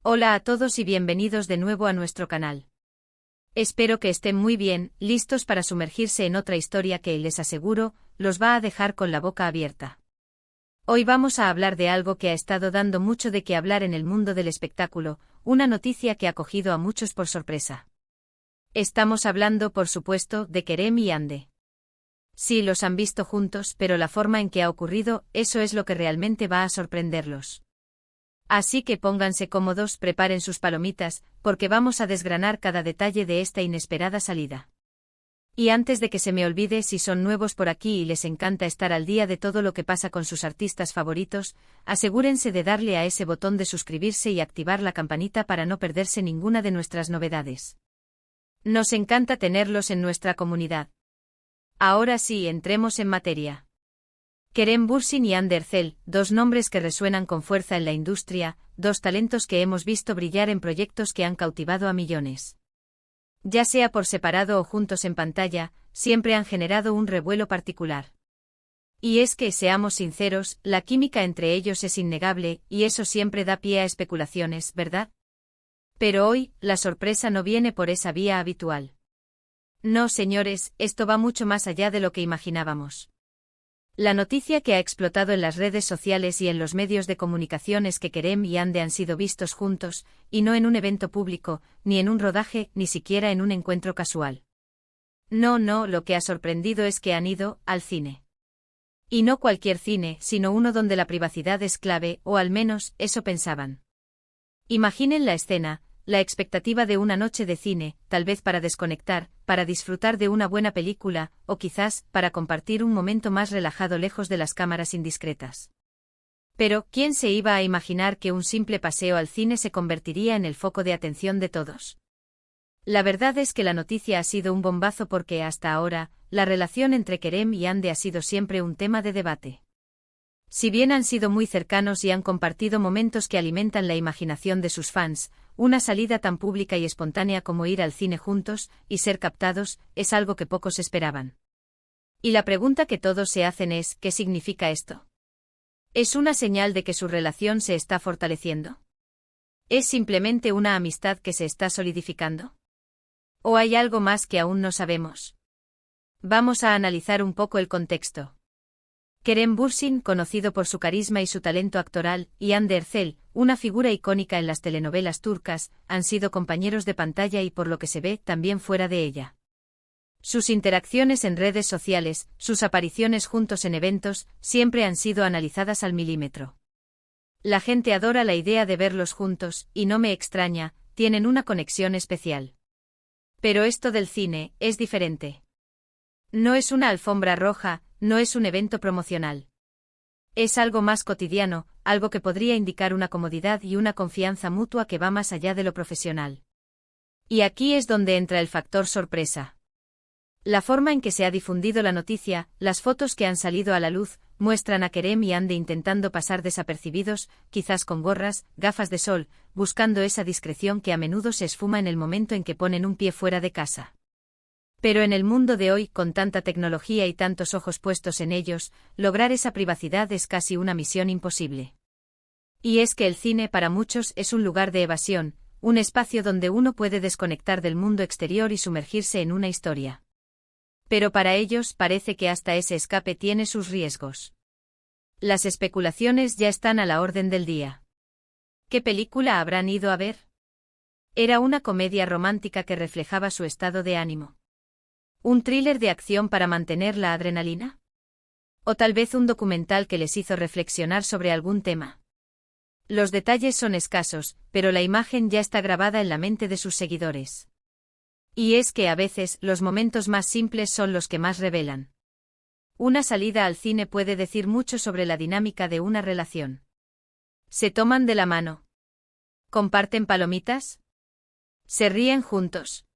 Hola a todos y bienvenidos de nuevo a nuestro canal. Espero que estén muy bien, listos para sumergirse en otra historia que, les aseguro, los va a dejar con la boca abierta. Hoy vamos a hablar de algo que ha estado dando mucho de qué hablar en el mundo del espectáculo, una noticia que ha cogido a muchos por sorpresa. Estamos hablando, por supuesto, de Kerem y Hande. Sí, los han visto juntos, pero la forma en que ha ocurrido, eso es lo que realmente va a sorprenderlos. Así que pónganse cómodos, preparen sus palomitas, porque vamos a desgranar cada detalle de esta inesperada salida. Y antes de que se me olvide, si son nuevos por aquí y les encanta estar al día de todo lo que pasa con sus artistas favoritos, asegúrense de darle a ese botón de suscribirse y activar la campanita para no perderse ninguna de nuestras novedades. Nos encanta tenerlos en nuestra comunidad. Ahora sí, entremos en materia. Kerem Bürsin y Hande Erçel, dos nombres que resuenan con fuerza en la industria, dos talentos que hemos visto brillar en proyectos que han cautivado a millones. Ya sea por separado o juntos en pantalla, siempre han generado un revuelo particular. Y es que, seamos sinceros, la química entre ellos es innegable, y eso siempre da pie a especulaciones, ¿verdad? Pero hoy, la sorpresa no viene por esa vía habitual. No, señores, esto va mucho más allá de lo que imaginábamos. La noticia que ha explotado en las redes sociales y en los medios de comunicación es que Kerem y Hande han sido vistos juntos, y no en un evento público, ni en un rodaje, ni siquiera en un encuentro casual. No, lo que ha sorprendido es que han ido al cine. Y no cualquier cine, sino uno donde la privacidad es clave, o al menos, eso pensaban. Imaginen la escena, la expectativa de una noche de cine, tal vez para desconectar, para disfrutar de una buena película, o quizás, para compartir un momento más relajado lejos de las cámaras indiscretas. Pero, ¿quién se iba a imaginar que un simple paseo al cine se convertiría en el foco de atención de todos? La verdad es que la noticia ha sido un bombazo porque hasta ahora, la relación entre Kerem y Hande ha sido siempre un tema de debate. Si bien han sido muy cercanos y han compartido momentos que alimentan la imaginación de sus fans, una salida tan pública y espontánea como ir al cine juntos y ser captados es algo que pocos esperaban. Y la pregunta que todos se hacen es, ¿qué significa esto? ¿Es una señal de que su relación se está fortaleciendo? ¿Es simplemente una amistad que se está solidificando? ¿O hay algo más que aún no sabemos? Vamos a analizar un poco el contexto. Kerem Bürsin, conocido por su carisma y su talento actoral, y Hande Erçel, una figura icónica en las telenovelas turcas, han sido compañeros de pantalla y por lo que se ve, también fuera de ella. Sus interacciones en redes sociales, sus apariciones juntos en eventos, siempre han sido analizadas al milímetro. La gente adora la idea de verlos juntos, y no me extraña, tienen una conexión especial. Pero esto del cine, es diferente. No es una alfombra roja, no es un evento promocional. Es algo más cotidiano, algo que podría indicar una comodidad y una confianza mutua que va más allá de lo profesional. Y aquí es donde entra el factor sorpresa. La forma en que se ha difundido la noticia, las fotos que han salido a la luz, muestran a Kerem y Hande intentando pasar desapercibidos, quizás con gorras, gafas de sol, buscando esa discreción que a menudo se esfuma en el momento en que ponen un pie fuera de casa. Pero en el mundo de hoy, con tanta tecnología y tantos ojos puestos en ellos, lograr esa privacidad es casi una misión imposible. Y es que el cine para muchos es un lugar de evasión, un espacio donde uno puede desconectar del mundo exterior y sumergirse en una historia. Pero para ellos parece que hasta ese escape tiene sus riesgos. Las especulaciones ya están a la orden del día. ¿Qué película habrán ido a ver? ¿Era una comedia romántica que reflejaba su estado de ánimo? ¿Un thriller de acción para mantener la adrenalina? ¿O tal vez un documental que les hizo reflexionar sobre algún tema? Los detalles son escasos, pero la imagen ya está grabada en la mente de sus seguidores. Y es que a veces los momentos más simples son los que más revelan. Una salida al cine puede decir mucho sobre la dinámica de una relación. ¿Se toman de la mano? ¿Comparten palomitas? ¿Se ríen juntos?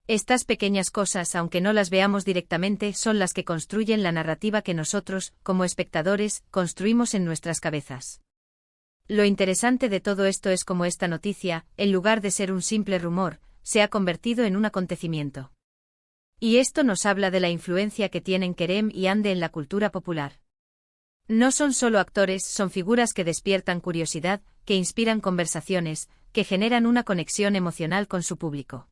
Estas pequeñas cosas, aunque no las veamos directamente, son las que construyen la narrativa que nosotros, como espectadores, construimos en nuestras cabezas. Lo interesante de todo esto es cómo esta noticia, en lugar de ser un simple rumor, se ha convertido en un acontecimiento. Y esto nos habla de la influencia que tienen Kerem y Hande en la cultura popular. No son solo actores, son figuras que despiertan curiosidad, que inspiran conversaciones, que generan una conexión emocional con su público.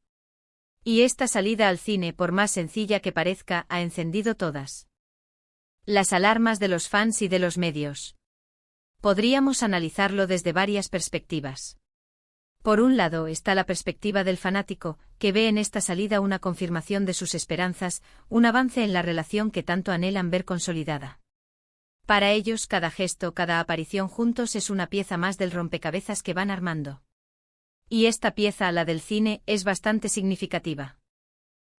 Y esta salida al cine, por más sencilla que parezca, ha encendido todas las alarmas de los fans y de los medios. Podríamos analizarlo desde varias perspectivas. Por un lado está la perspectiva del fanático, que ve en esta salida una confirmación de sus esperanzas, un avance en la relación que tanto anhelan ver consolidada. Para ellos, cada gesto, cada aparición juntos es una pieza más del rompecabezas que van armando. Y esta pieza, la del cine, es bastante significativa.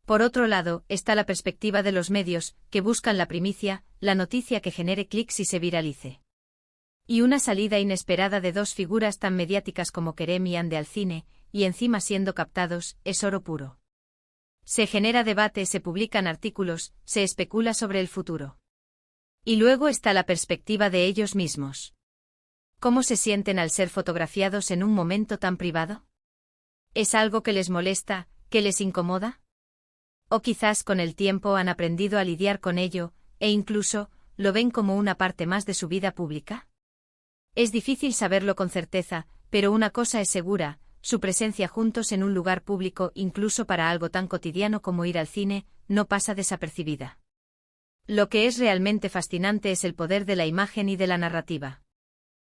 Por otro lado, está la perspectiva de los medios, que buscan la primicia, la noticia que genere clics y se viralice. Y una salida inesperada de dos figuras tan mediáticas como Kerem y Ande al cine, y encima siendo captados, es oro puro. Se genera debate, se publican artículos, se especula sobre el futuro. Y luego está la perspectiva de ellos mismos. ¿Cómo se sienten al ser fotografiados en un momento tan privado? ¿Es algo que les molesta, que les incomoda? O quizás con el tiempo han aprendido a lidiar con ello, e incluso, lo ven como una parte más de su vida pública. Es difícil saberlo con certeza, pero una cosa es segura, su presencia juntos en un lugar público, incluso para algo tan cotidiano como ir al cine, no pasa desapercibida. Lo que es realmente fascinante es el poder de la imagen y de la narrativa.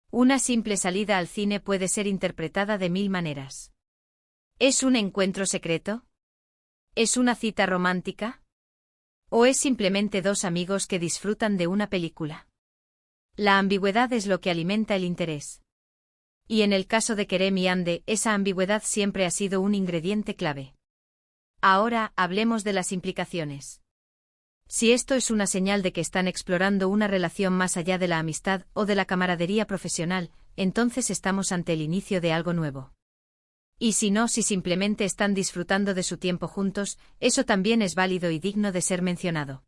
Una simple salida al cine puede ser interpretada de 1000 maneras. ¿Es un encuentro secreto? ¿Es una cita romántica? ¿O es simplemente dos amigos que disfrutan de una película? La ambigüedad es lo que alimenta el interés. Y en el caso de Kerem y Ande, esa ambigüedad siempre ha sido un ingrediente clave. Ahora, hablemos de las implicaciones. Si esto es una señal de que están explorando una relación más allá de la amistad o de la camaradería profesional, entonces estamos ante el inicio de algo nuevo. Y si no, si simplemente están disfrutando de su tiempo juntos, eso también es válido y digno de ser mencionado.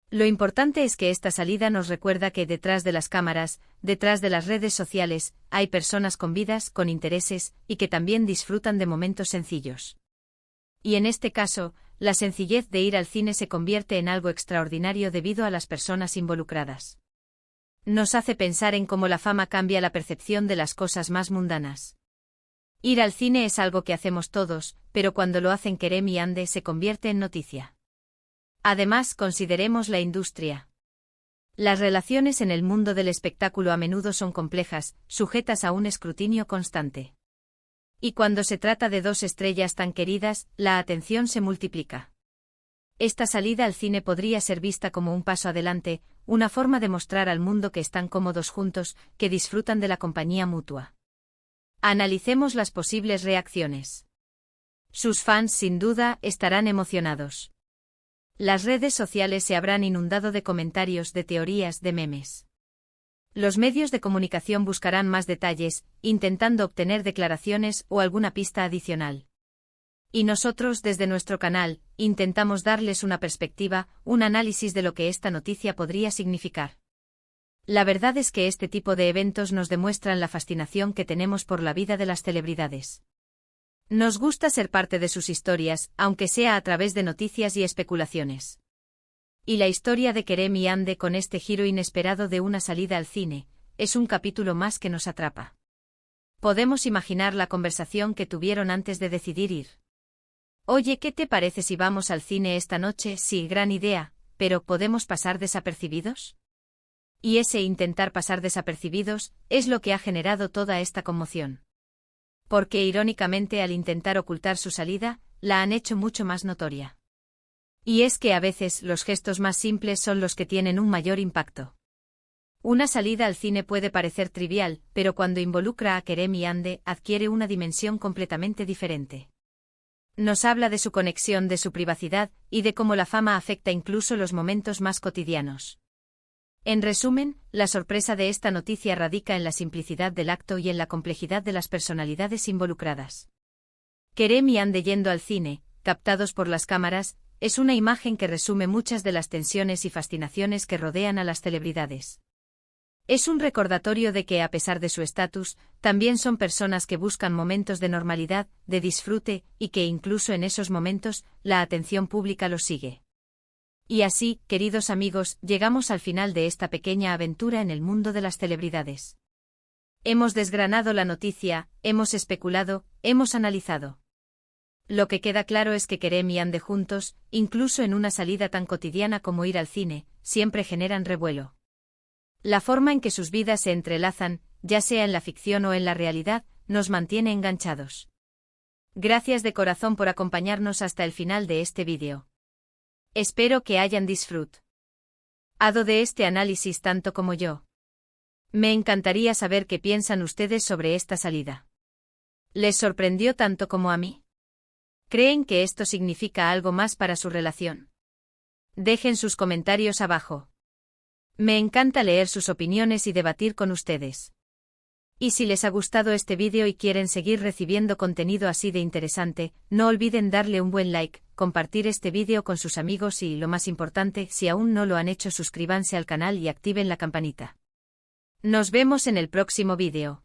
Lo importante es que esta salida nos recuerda que detrás de las cámaras, detrás de las redes sociales, hay personas con vidas, con intereses, y que también disfrutan de momentos sencillos. Y en este caso, la sencillez de ir al cine se convierte en algo extraordinario debido a las personas involucradas. Nos hace pensar en cómo la fama cambia la percepción de las cosas más mundanas. Ir al cine es algo que hacemos todos, pero cuando lo hacen Kerem y Ande se convierte en noticia. Además, consideremos la industria. Las relaciones en el mundo del espectáculo a menudo son complejas, sujetas a un escrutinio constante. Y cuando se trata de dos estrellas tan queridas, la atención se multiplica. Esta salida al cine podría ser vista como un paso adelante, una forma de mostrar al mundo que están cómodos juntos, que disfrutan de la compañía mutua. Analicemos las posibles reacciones. Sus fans, sin duda, estarán emocionados. Las redes sociales se habrán inundado de comentarios, de teorías, de memes. Los medios de comunicación buscarán más detalles, intentando obtener declaraciones o alguna pista adicional. Y nosotros, desde nuestro canal, intentamos darles una perspectiva, un análisis de lo que esta noticia podría significar. La verdad es que este tipo de eventos nos demuestran la fascinación que tenemos por la vida de las celebridades. Nos gusta ser parte de sus historias, aunque sea a través de noticias y especulaciones. Y la historia de Kerem y Ande con este giro inesperado de una salida al cine, es un capítulo más que nos atrapa. Podemos imaginar la conversación que tuvieron antes de decidir ir. Oye, ¿qué te parece si vamos al cine esta noche? Sí, gran idea, pero ¿podemos pasar desapercibidos? Y ese intentar pasar desapercibidos, es lo que ha generado toda esta conmoción. Porque irónicamente al intentar ocultar su salida, la han hecho mucho más notoria. Y es que a veces los gestos más simples son los que tienen un mayor impacto. Una salida al cine puede parecer trivial, pero cuando involucra a Kerem y Ande, adquiere una dimensión completamente diferente. Nos habla de su conexión, de su privacidad, y de cómo la fama afecta incluso los momentos más cotidianos. En resumen, la sorpresa de esta noticia radica en la simplicidad del acto y en la complejidad de las personalidades involucradas. Kerem y Ande yendo al cine, captados por las cámaras, es una imagen que resume muchas de las tensiones y fascinaciones que rodean a las celebridades. Es un recordatorio de que, a pesar de su estatus, también son personas que buscan momentos de normalidad, de disfrute, y que incluso en esos momentos, la atención pública los sigue. Y así, queridos amigos, llegamos al final de esta pequeña aventura en el mundo de las celebridades. Hemos desgranado la noticia, hemos especulado, hemos analizado. Lo que queda claro es que Kerem y Ande juntos, incluso en una salida tan cotidiana como ir al cine, siempre generan revuelo. La forma en que sus vidas se entrelazan, ya sea en la ficción o en la realidad, nos mantiene enganchados. Gracias de corazón por acompañarnos hasta el final de este vídeo. Espero que hayan disfrutado de este análisis tanto como yo. Me encantaría saber qué piensan ustedes sobre esta salida. ¿Les sorprendió tanto como a mí? ¿Creen que esto significa algo más para su relación? Dejen sus comentarios abajo. Me encanta leer sus opiniones y debatir con ustedes. Y si les ha gustado este vídeo y quieren seguir recibiendo contenido así de interesante, no olviden darle un buen like, compartir este vídeo con sus amigos y, lo más importante, si aún no lo han hecho, suscríbanse al canal y activen la campanita. Nos vemos en el próximo vídeo.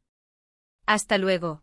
Hasta luego.